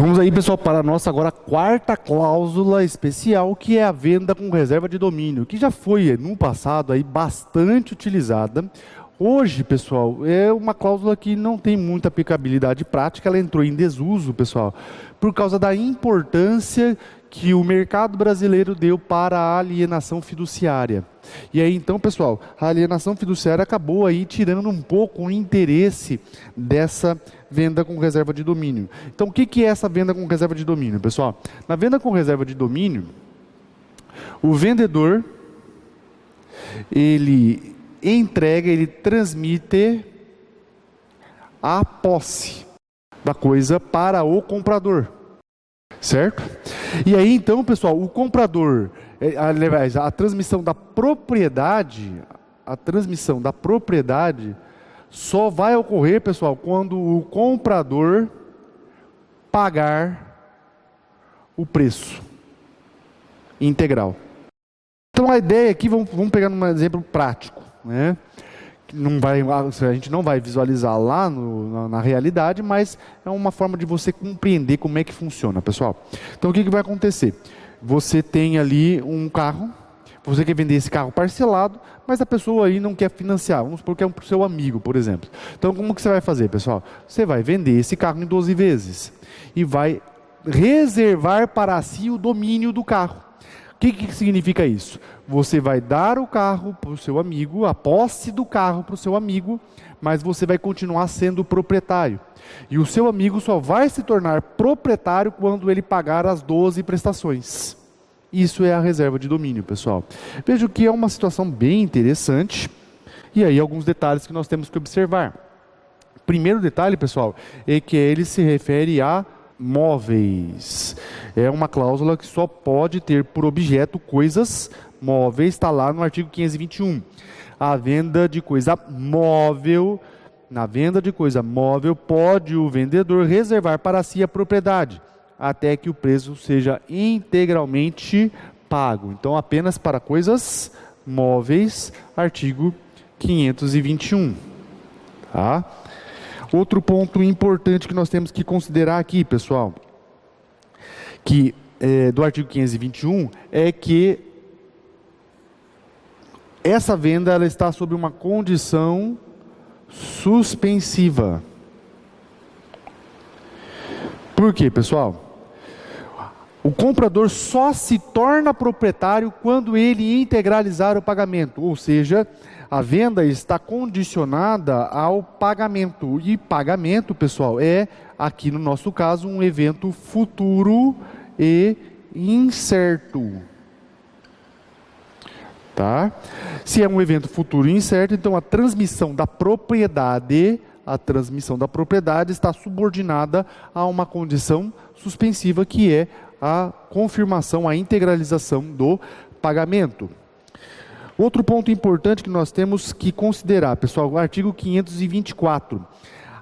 Vamos aí, pessoal, para a nossa agora quarta cláusula especial, que é a venda com reserva de domínio, que já foi no passado aí bastante utilizada. Hoje, pessoal, é uma cláusula que não tem muita aplicabilidade prática, ela entrou em desuso, pessoal, por causa da importância que o mercado brasileiro deu para a alienação fiduciária. E aí, então, pessoal, a alienação fiduciária acabou aí tirando um pouco o interesse dessa venda com reserva de domínio. Então, o que é essa venda com reserva de domínio, pessoal? Na venda com reserva de domínio, o vendedor, ele entrega, ele transmite a posse da coisa para o comprador, certo? E aí, então, pessoal, o comprador, aliás, a transmissão da propriedade só vai ocorrer, pessoal, quando o comprador pagar o preço integral. Então a ideia aqui, vamos pegar um exemplo prático, né? A gente não vai visualizar lá na realidade, mas é uma forma de você compreender como é que funciona, pessoal. Então o que vai acontecer? Você tem ali um carro, você quer vender esse carro parcelado, mas a pessoa aí não quer financiar, vamos supor que é para o seu amigo, por exemplo. Então como que você vai fazer, pessoal? Você vai vender esse carro em 12 vezes e vai reservar para si o domínio do carro. O que significa isso? Você vai dar o carro para o seu amigo, a posse do carro para o seu amigo, mas você vai continuar sendo proprietário. E o seu amigo só vai se tornar proprietário quando ele pagar as 12 prestações. Isso é a reserva de domínio, pessoal. Vejo que é uma situação bem interessante. E aí alguns detalhes que nós temos que observar. Primeiro detalhe, pessoal, é que ele se refere a móveis. É uma cláusula que só pode ter por objeto coisas móveis, está lá no artigo 521. A venda de coisa móvel, na venda de coisa móvel, pode o vendedor reservar para si a propriedade, até que o preço seja integralmente pago. Então, apenas para coisas móveis, artigo 521. Tá? Outro ponto importante que nós temos que considerar aqui, pessoal, que do artigo 521, é que essa venda ela está sob uma condição suspensiva. Por quê, pessoal? O comprador só se torna proprietário quando ele integralizar o pagamento, ou seja, a venda está condicionada ao pagamento. E pagamento, pessoal, é, aqui no nosso caso, um evento futuro e incerto. Tá? Se é um evento futuro e incerto, então a transmissão da propriedade está subordinada a uma condição suspensiva, que é a confirmação, a integralização do pagamento. Outro ponto importante que nós temos que considerar, pessoal, o artigo 524.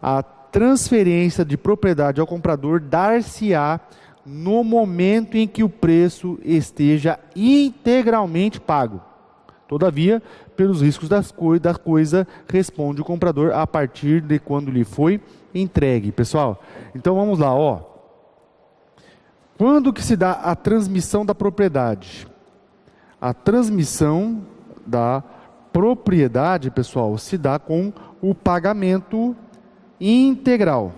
A transferência de propriedade ao comprador dar-se-á no momento em que o preço esteja integralmente pago. Todavia, pelos riscos da coisa, responde o comprador a partir de quando lhe foi entregue. Pessoal, então vamos lá, ó. Quando que se dá a transmissão da propriedade? A transmissão da propriedade, pessoal, se dá com o pagamento integral.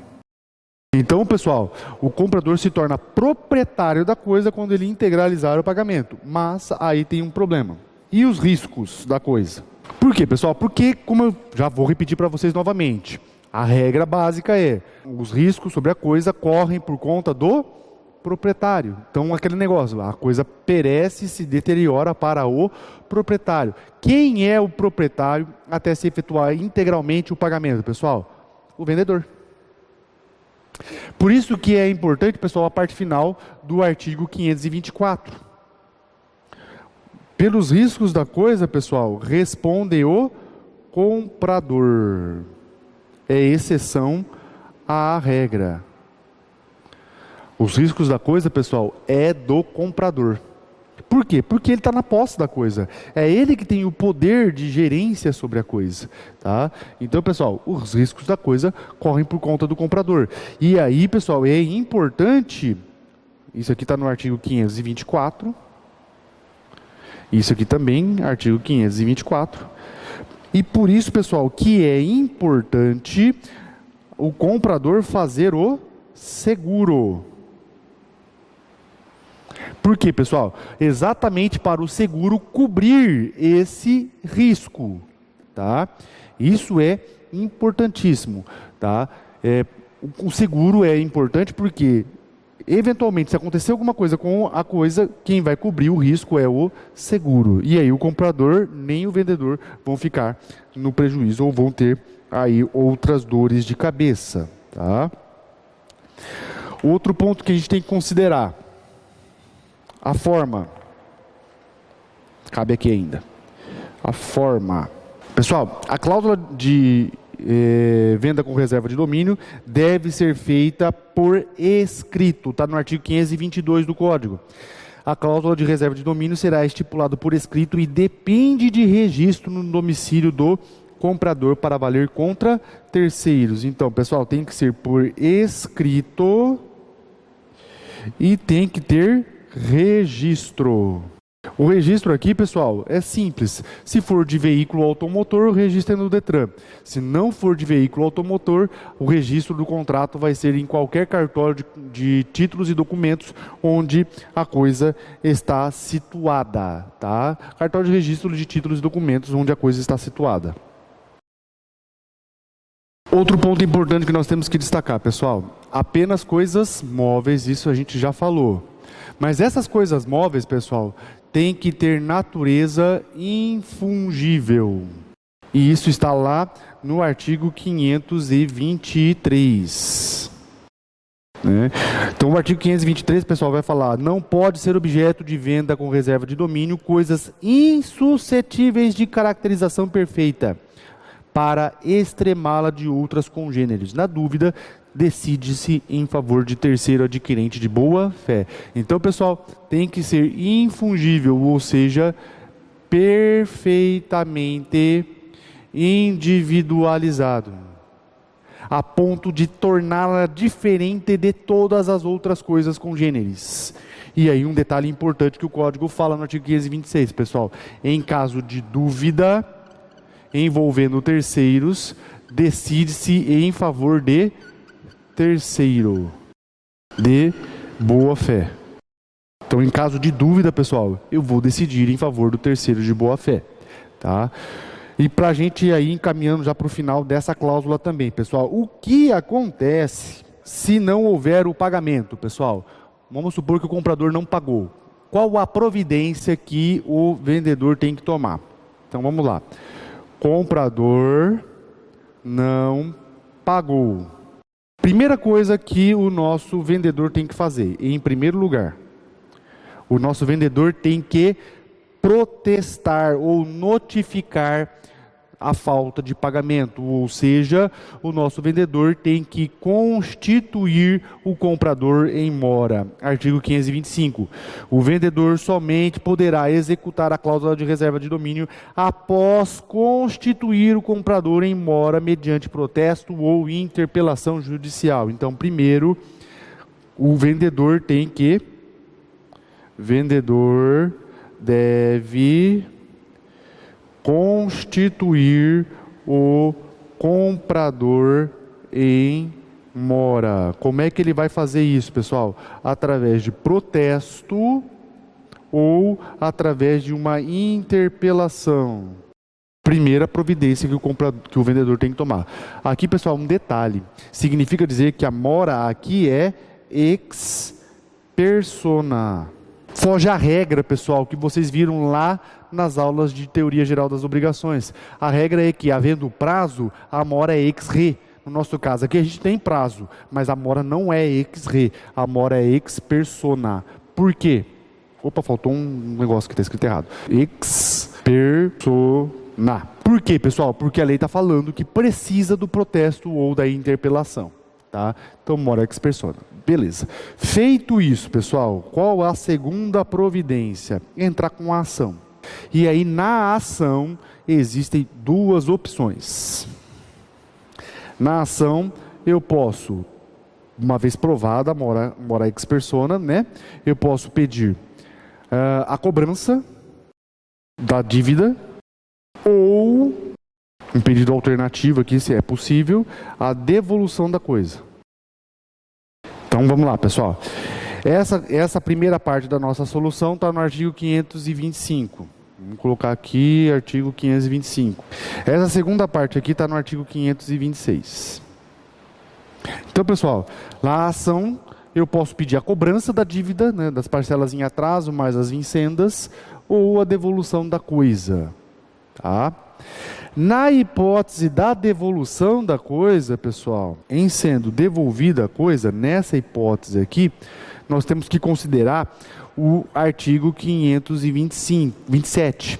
Então, pessoal, o comprador se torna proprietário da coisa quando ele integralizar o pagamento. Mas aí tem um problema. E os riscos da coisa? Por quê, pessoal? Porque, como eu já vou repetir para vocês novamente, a regra básica é: os riscos sobre a coisa correm por conta do proprietário. Então, aquele negócio, a coisa perece e se deteriora para o proprietário. Quem é o proprietário até se efetuar integralmente o pagamento, pessoal? O vendedor. Por isso que é importante, pessoal, a parte final do artigo 524. Pelos riscos da coisa, pessoal, responde o comprador. É exceção à regra. Os riscos da coisa, pessoal, é do comprador. Por quê? Porque ele está na posse da coisa. É ele que tem o poder de gerência sobre a coisa. Tá? Então, pessoal, os riscos da coisa correm por conta do comprador. E aí, pessoal, é importante, isso aqui está no artigo 524, isso aqui também, artigo 524. E por isso, pessoal, que é importante o comprador fazer o seguro. Por quê, pessoal? Exatamente para o seguro cobrir esse risco, tá? Isso é importantíssimo, tá? O seguro é importante porque, eventualmente, se acontecer alguma coisa com a coisa, quem vai cobrir o risco é o seguro. E aí o comprador nem o vendedor vão ficar no prejuízo ou vão ter aí outras dores de cabeça, tá? Outro ponto que a gente tem que considerar: a forma. Cabe aqui ainda. A forma. Pessoal, a cláusula de venda com reserva de domínio deve ser feita por escrito. Está no artigo 522 do Código. A cláusula de reserva de domínio será estipulada por escrito e depende de registro no domicílio do comprador para valer contra terceiros. Então, pessoal, tem que ser por escrito e tem que ter registro. O registro aqui, pessoal, é simples. Se for de veículo automotor, o registro é no Detran. Se não for de veículo automotor, o registro do contrato vai ser em qualquer cartório de títulos e documentos onde a coisa está situada, tá? Cartório de registro de títulos e documentos onde a coisa está situada. Outro ponto importante que nós temos que destacar, pessoal: apenas coisas móveis, isso a gente já falou. Mas essas coisas móveis, pessoal, tem que ter natureza infungível. E isso está lá no artigo 523. Né? Então, o artigo 523, pessoal, vai falar: não pode ser objeto de venda com reserva de domínio coisas insuscetíveis de caracterização perfeita, para extremá-la de outras congêneres. Na dúvida, decide-se em favor de terceiro adquirente de boa fé. Então, pessoal, tem que ser infungível, ou seja, perfeitamente individualizado, a ponto de torná-la diferente de todas as outras coisas congêneres. E aí um detalhe importante que o Código fala no artigo 526, pessoal: em caso de dúvida envolvendo terceiros, decide-se em favor de terceiro, de boa fé. Então, em caso de dúvida, pessoal, eu vou decidir em favor do terceiro de boa fé, tá? E para a gente ir aí encaminhando já para o final dessa cláusula também, pessoal, o que acontece se não houver o pagamento, pessoal? Vamos supor que o comprador não pagou. Qual a providência que o vendedor tem que tomar? Então, vamos lá. Comprador não pagou. Primeira coisa que o nosso vendedor tem que fazer: em primeiro lugar, o nosso vendedor tem que protestar ou notificar a falta de pagamento, ou seja, o nosso vendedor tem que constituir o comprador em mora. Artigo 525. O vendedor somente poderá executar a cláusula de reserva de domínio após constituir o comprador em mora mediante protesto ou interpelação judicial. Então, primeiro, o vendedor deve constituir o comprador em mora. Como é que ele vai fazer isso, pessoal? Através de protesto ou através de uma interpelação. Primeira providência que o vendedor tem que tomar. Aqui, pessoal, um detalhe. Significa dizer que a mora aqui é ex persona. Foge a regra, pessoal, que vocês viram lá nas aulas de teoria geral das obrigações. A regra é que, havendo prazo, a mora é ex re. No nosso caso aqui a gente tem prazo, mas a mora não é ex re, a mora é ex persona. Por quê? Opa, faltou um negócio que está escrito errado. Ex persona. Por quê, pessoal? Porque a lei está falando que precisa do protesto ou da interpelação. Tá? Então, mora ex persona. Beleza. Feito isso, pessoal, qual a segunda providência? Entrar com a ação. E aí, na ação, existem duas opções. Na ação, eu posso, uma vez provada, mora ex persona, né? Eu posso pedir a cobrança da dívida ou, um pedido alternativo aqui, se é possível, a devolução da coisa. Então vamos lá, pessoal. Essa primeira parte da nossa solução está no artigo 525. Vamos colocar aqui artigo 525. Essa segunda parte aqui está no artigo 526. Então, pessoal, na ação eu posso pedir a cobrança da dívida, né, das parcelas em atraso mais as vincendas, ou a devolução da coisa. Tá? Na hipótese da devolução da coisa, pessoal, em sendo devolvida a coisa, nessa hipótese aqui, nós temos que considerar o artigo 527.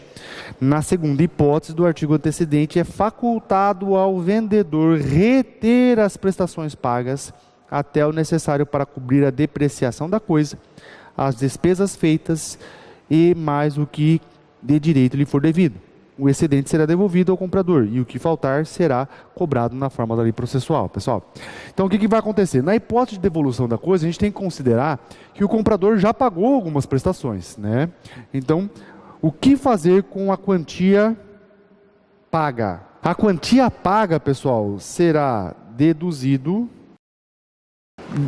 Na segunda hipótese do artigo antecedente, é facultado ao vendedor reter as prestações pagas até o necessário para cobrir a depreciação da coisa, as despesas feitas e mais o que de direito lhe for devido. O excedente será devolvido ao comprador e o que faltar será cobrado na forma da lei processual, pessoal. Então, o que vai acontecer? Na hipótese de devolução da coisa, a gente tem que considerar que o comprador já pagou algumas prestações, né? Então, o que fazer com a quantia paga? A quantia paga, pessoal, será deduzido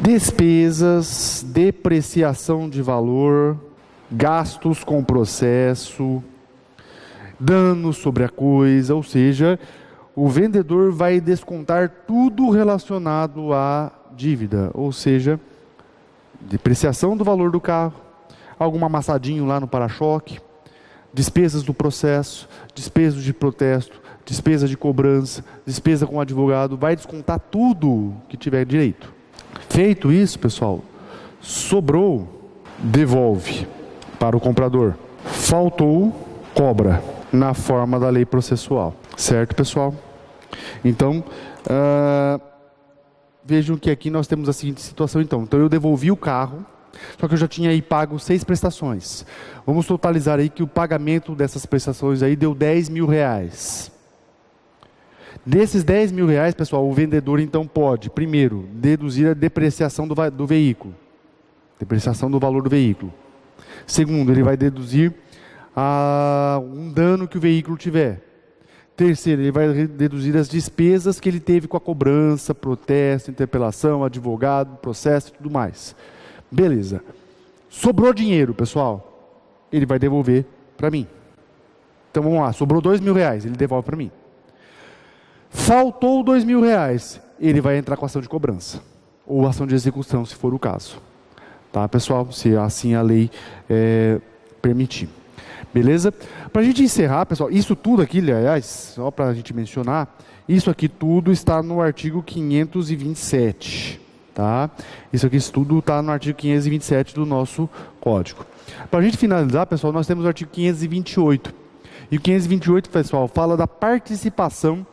despesas, depreciação de valor, gastos com processo, danos sobre a coisa, ou seja, o vendedor vai descontar tudo relacionado à dívida, ou seja, depreciação do valor do carro, algum amassadinho lá no para-choque, despesas do processo, despesas de protesto, despesa de cobrança, despesa com advogado, vai descontar tudo que tiver direito. Feito isso, pessoal, sobrou, devolve para o comprador. Faltou, cobra na forma da lei processual. Certo, pessoal? Então, vejam que aqui nós temos a seguinte situação, então. Então, eu devolvi o carro, só que eu já tinha aí pago 6 prestações. Vamos totalizar aí que o pagamento dessas prestações aí deu R$10.000. Desses R$10.000, pessoal, o vendedor então pode, primeiro, deduzir a depreciação do veículo. Depreciação do valor do veículo. Segundo, ele vai deduzir um dano que o veículo tiver. Terceiro, ele vai deduzir as despesas que ele teve com a cobrança, protesto, interpelação, advogado, processo e tudo mais. Beleza. Sobrou dinheiro, pessoal. Ele vai devolver para mim. Então vamos lá, sobrou R$2.000, ele devolve para mim. Faltou R$2.000, ele vai entrar com ação de cobrança. Ou ação de execução, se for o caso. Tá, pessoal? Se assim a lei permitir. Beleza? Para a gente encerrar, pessoal, isso tudo aqui, aliás, só para a gente mencionar, isso aqui tudo está no artigo 527, tá? Isso tudo está no artigo 527 do nosso código. Para a gente finalizar, pessoal, nós temos o artigo 528. E o 528, pessoal, fala da participação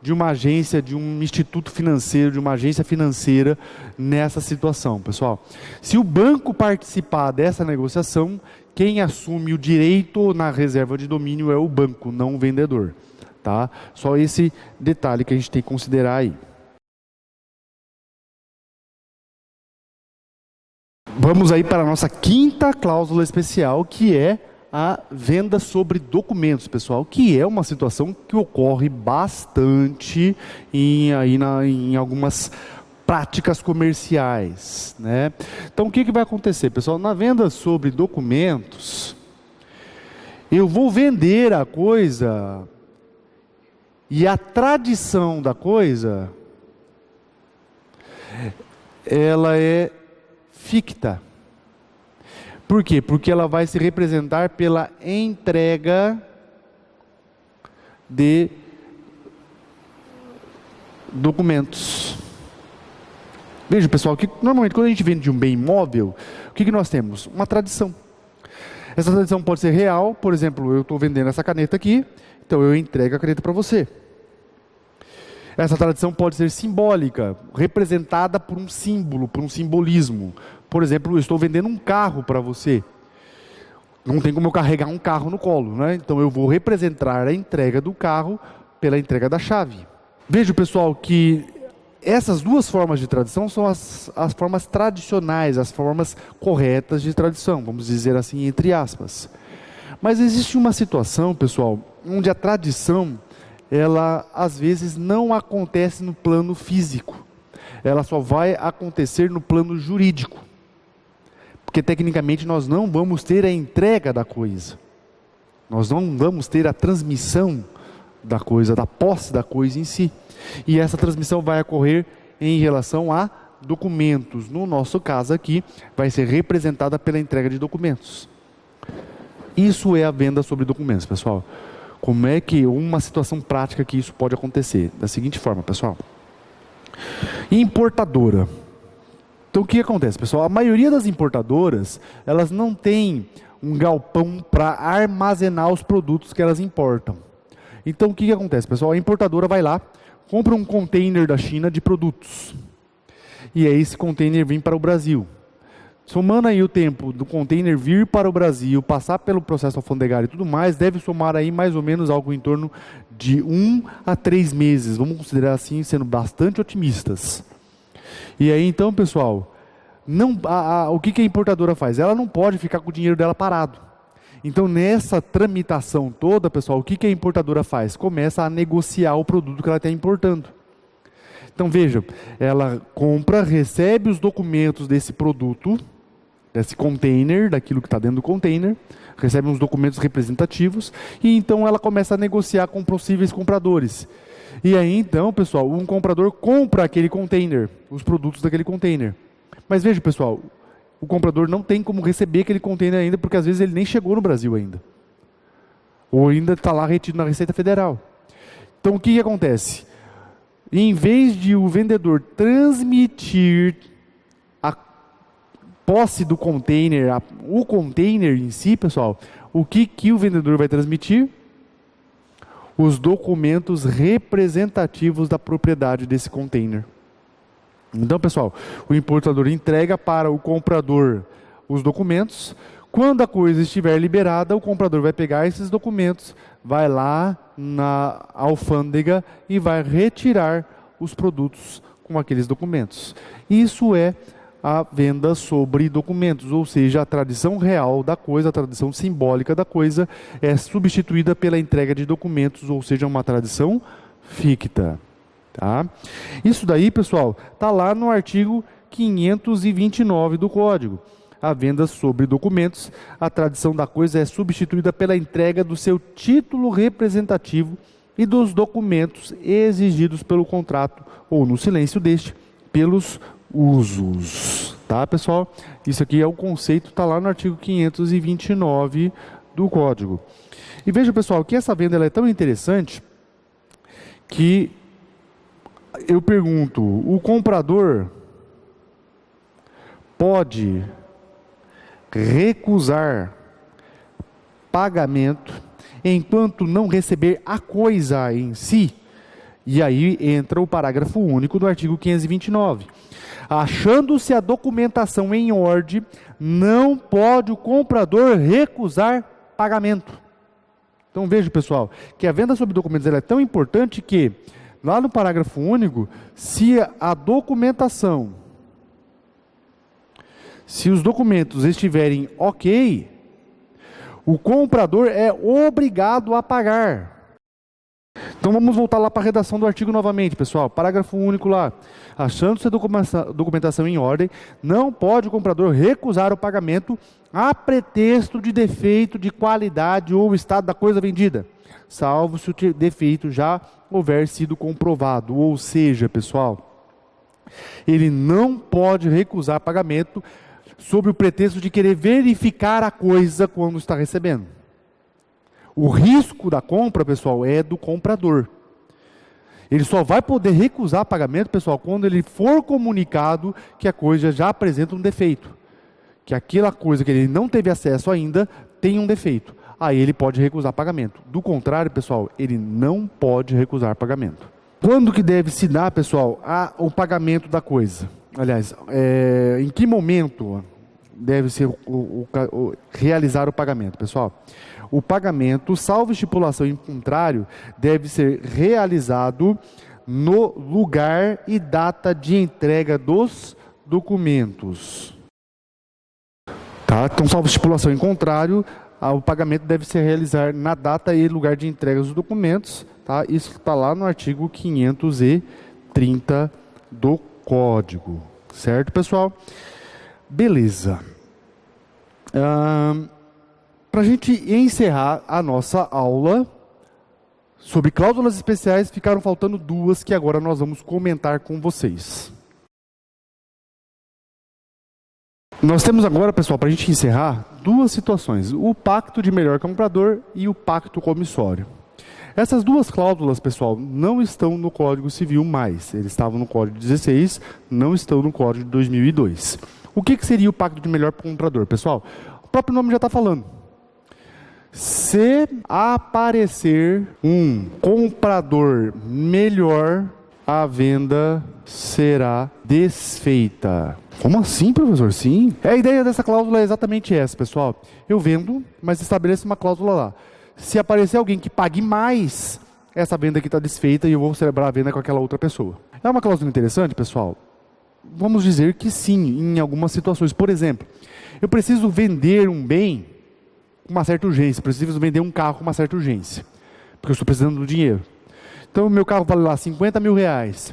de uma agência, de um instituto financeiro, de uma agência financeira nessa situação, pessoal. Se o banco participar dessa negociação, quem assume o direito na reserva de domínio é o banco, não o vendedor. Tá? Só esse detalhe que a gente tem que considerar aí. Vamos aí para a nossa quinta cláusula especial, que é a venda sobre documentos, pessoal, que é uma situação que ocorre bastante em algumas práticas comerciais, né? Então, o que vai acontecer, pessoal? Na venda sobre documentos, eu vou vender a coisa e a tradição da coisa, ela é ficta. Por quê? Porque ela vai se representar pela entrega de documentos. Veja, pessoal, que normalmente quando a gente vende um bem imóvel, o que nós temos? Uma tradição. Essa tradição pode ser real, por exemplo, eu estou vendendo essa caneta aqui, então eu entrego a caneta para você. Essa tradição pode ser simbólica, representada por um símbolo, por um simbolismo. Por exemplo, eu estou vendendo um carro para você. Não tem como eu carregar um carro no colo, né? Então eu vou representar a entrega do carro pela entrega da chave. Veja, pessoal, que essas duas formas de tradição são as formas tradicionais, as formas corretas de tradição, vamos dizer assim, entre aspas. Mas existe uma situação, pessoal, onde a tradição, ela às vezes não acontece no plano físico. Ela só vai acontecer no plano jurídico. Porque tecnicamente nós não vamos ter a entrega da coisa. Nós não vamos ter a transmissão da coisa, da posse da coisa em si. E essa transmissão vai ocorrer em relação a documentos. No nosso caso aqui, vai ser representada pela entrega de documentos. Isso é a venda sobre documentos, pessoal. Como é que uma situação prática que isso pode acontecer? Da seguinte forma, pessoal. Importadora. Então o que acontece, pessoal? A maioria das importadoras, elas não têm um galpão para armazenar os produtos que elas importam. Então o que acontece, pessoal? A importadora vai lá, compra um container da China de produtos. E aí esse container vem para o Brasil. Somando aí o tempo do container vir para o Brasil, passar pelo processo alfandegário e tudo mais, deve somar aí mais ou menos algo em torno de 1 a 3 meses. Vamos considerar assim, sendo bastante otimistas. E aí então, pessoal, o que a importadora faz? Ela não pode ficar com o dinheiro dela parado. Então nessa tramitação toda, pessoal, o que a importadora faz? Começa a negociar o produto que ela está importando. Então veja, ela compra, recebe os documentos desse produto, desse container, daquilo que está dentro do container, recebe uns documentos representativos, e então ela começa a negociar com possíveis compradores. E aí então, pessoal, um comprador compra aquele container, os produtos daquele container. Mas veja, pessoal, o comprador não tem como receber aquele container ainda, porque às vezes ele nem chegou no Brasil ainda. Ou ainda está lá retido na Receita Federal. Então o que acontece? Em vez de o vendedor transmitir a posse do container, o container em si, pessoal, o que o vendedor vai transmitir? Os documentos representativos da propriedade desse container. Então, pessoal, o importador entrega para o comprador os documentos. Quando a coisa estiver liberada, o comprador vai pegar esses documentos, vai lá na alfândega e vai retirar os produtos com aqueles documentos. Isso é a venda sobre documentos, ou seja, a tradição real da coisa, a tradição simbólica da coisa é substituída pela entrega de documentos, ou seja, uma tradição ficta. Tá? Isso daí, pessoal, está lá no artigo 529 do Código. A venda sobre documentos, a tradição da coisa é substituída pela entrega do seu título representativo e dos documentos exigidos pelo contrato, ou no silêncio deste, pelos usos. Tá, pessoal? Isso aqui é o conceito, está lá no artigo 529 do Código. E veja, pessoal, que essa venda ela é tão interessante que eu pergunto, o comprador pode recusar pagamento enquanto não receber a coisa em si? E aí entra o parágrafo único do artigo 529. Achando-se a documentação em ordem, não pode o comprador recusar pagamento. Então veja, pessoal, que a venda sobre documentos ela é tão importante que, lá no parágrafo único, se a documentação, se os documentos estiverem ok, o comprador é obrigado a pagar. Então vamos voltar lá para a redação do artigo novamente, pessoal. Parágrafo único lá. Achando-se a documentação em ordem, não pode o comprador recusar o pagamento a pretexto de defeito de qualidade ou estado da coisa vendida, salvo se o defeito já houver sido comprovado. Ou seja, pessoal, ele não pode recusar pagamento sob o pretexto de querer verificar a coisa quando está recebendo. O risco da compra, pessoal, é do comprador. Ele só vai poder recusar pagamento, pessoal, quando ele for comunicado que a coisa já apresenta um defeito. Que aquela coisa que ele não teve acesso ainda tem um defeito. Aí ele pode recusar pagamento. Do contrário, pessoal, ele não pode recusar pagamento. Quando que deve se dar, pessoal, o pagamento da coisa? Aliás, em que momento deve ser realizar o pagamento, pessoal? O pagamento, salvo estipulação em contrário, deve ser realizado no lugar e data de entrega dos documentos. Tá? Então, salvo estipulação em contrário, o pagamento deve ser realizado na data e lugar de entrega dos documentos. Tá? Isso está lá no artigo 530 do Código. Certo, pessoal? Beleza. Para a gente encerrar a nossa aula sobre cláusulas especiais, ficaram faltando duas que agora nós vamos comentar com vocês. Nós temos agora, pessoal, para a gente encerrar, duas situações. O pacto de melhor comprador e o pacto comissório. Essas duas cláusulas, pessoal, não estão no Código Civil mais. Eles estavam no Código 16, não estão no Código de 2002. O que seria o pacto de melhor comprador, pessoal? O próprio nome já está falando. Se aparecer um comprador melhor, a venda será desfeita. Como assim, professor? Sim. A ideia dessa cláusula é exatamente essa, pessoal. Eu vendo, mas estabeleço uma cláusula lá. Se aparecer alguém que pague mais, essa venda aqui está desfeita e eu vou celebrar a venda com aquela outra pessoa. É uma cláusula interessante, pessoal? Vamos dizer que sim, em algumas situações. Por exemplo, eu preciso vender um bem com uma certa urgência, preciso vender um carro com uma certa urgência, porque eu estou precisando do dinheiro. Então, o meu carro vale lá 50 mil reais,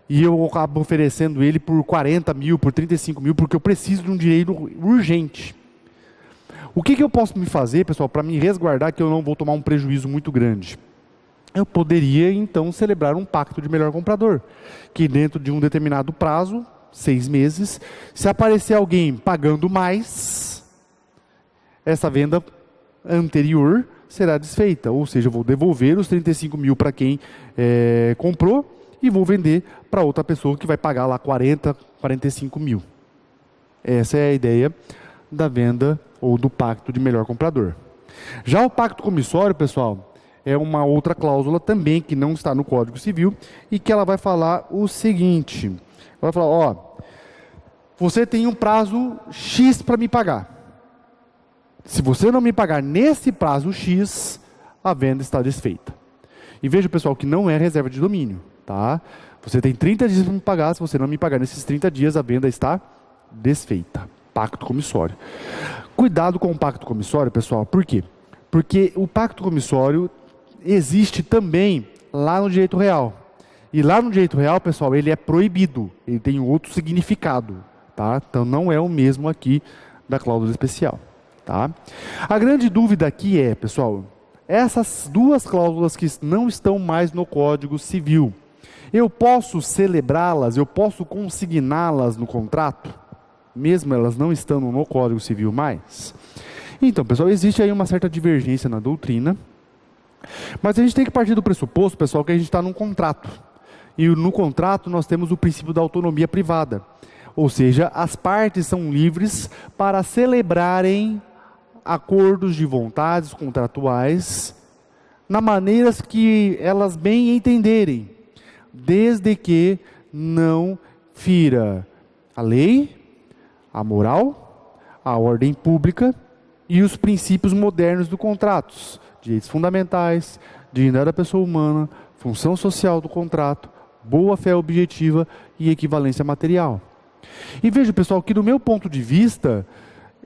e eu acabo oferecendo ele por 40 mil, por 35 mil, porque eu preciso de um dinheiro urgente. O que eu posso me fazer, pessoal, para me resguardar que eu não vou tomar um prejuízo muito grande? Eu poderia, então, celebrar um pacto de melhor comprador, que dentro de um determinado prazo, 6 meses, se aparecer alguém pagando mais, essa venda anterior será desfeita, ou seja, eu vou devolver os 35 mil para quem comprou e vou vender para outra pessoa que vai pagar lá 40, 45 mil. Essa é a ideia da venda ou do pacto de melhor comprador. Já o pacto comissório, pessoal, é uma outra cláusula também que não está no Código Civil e que ela vai falar o seguinte. Ela vai falar, ó, você tem um prazo X para me pagar. Se você não me pagar nesse prazo X, a venda está desfeita. E veja, pessoal, que não é reserva de domínio, tá? Você tem 30 dias para me pagar, se você não me pagar nesses 30 dias, a venda está desfeita. Pacto comissório. Cuidado com o pacto comissório, pessoal. Por quê? Porque o pacto comissório existe também lá no direito real. E lá no direito real, pessoal, ele é proibido. Ele tem outro significado, tá? Então não é o mesmo aqui da cláusula especial, tá? A grande dúvida aqui é, pessoal, essas duas cláusulas que não estão mais no Código Civil, eu posso celebrá-las, eu posso consigná-las no contrato? Mesmo elas não estando no Código Civil mais? Então, pessoal, existe aí uma certa divergência na doutrina, mas a gente tem que partir do pressuposto, pessoal, que a gente está num contrato. E no contrato nós temos o princípio da autonomia privada. Ou seja, as partes são livres para celebrarem acordos de vontades contratuais na maneira que elas bem entenderem, desde que não fira a lei, a moral, a ordem pública e os princípios modernos do contrato, direitos fundamentais, dignidade da pessoa humana, função social do contrato, boa-fé objetiva e equivalência material. E veja, pessoal, que do meu ponto de vista,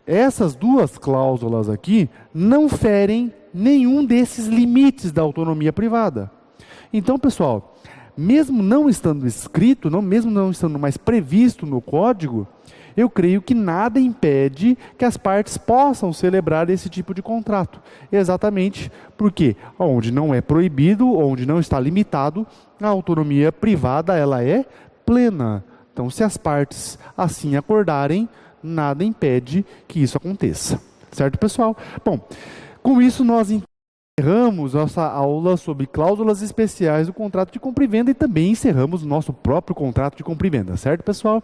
essas duas cláusulas aqui não ferem nenhum desses limites da autonomia privada. Então, pessoal, mesmo não estando escrito, mesmo não estando mais previsto no Código, eu creio que nada impede que as partes possam celebrar esse tipo de contrato. Exatamente porque onde não é proibido, onde não está limitado, a autonomia privada ela é plena. Então, se as partes assim acordarem, nada impede que isso aconteça. Certo, pessoal? Bom, com isso nós Encerramos nossa aula sobre cláusulas especiais do contrato de compra e venda e também encerramos o nosso próprio contrato de compra e venda, certo, pessoal?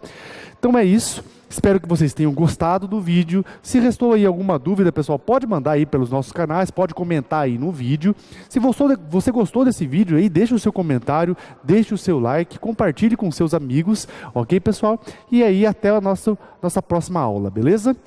Então é isso. Espero que vocês tenham gostado do vídeo. Se restou aí alguma dúvida, pessoal, pode mandar aí pelos nossos canais, pode comentar aí no vídeo. Se você gostou desse vídeo aí, deixe o seu comentário, deixe o seu like, compartilhe com seus amigos, ok, pessoal? E aí até a nossa próxima aula, beleza?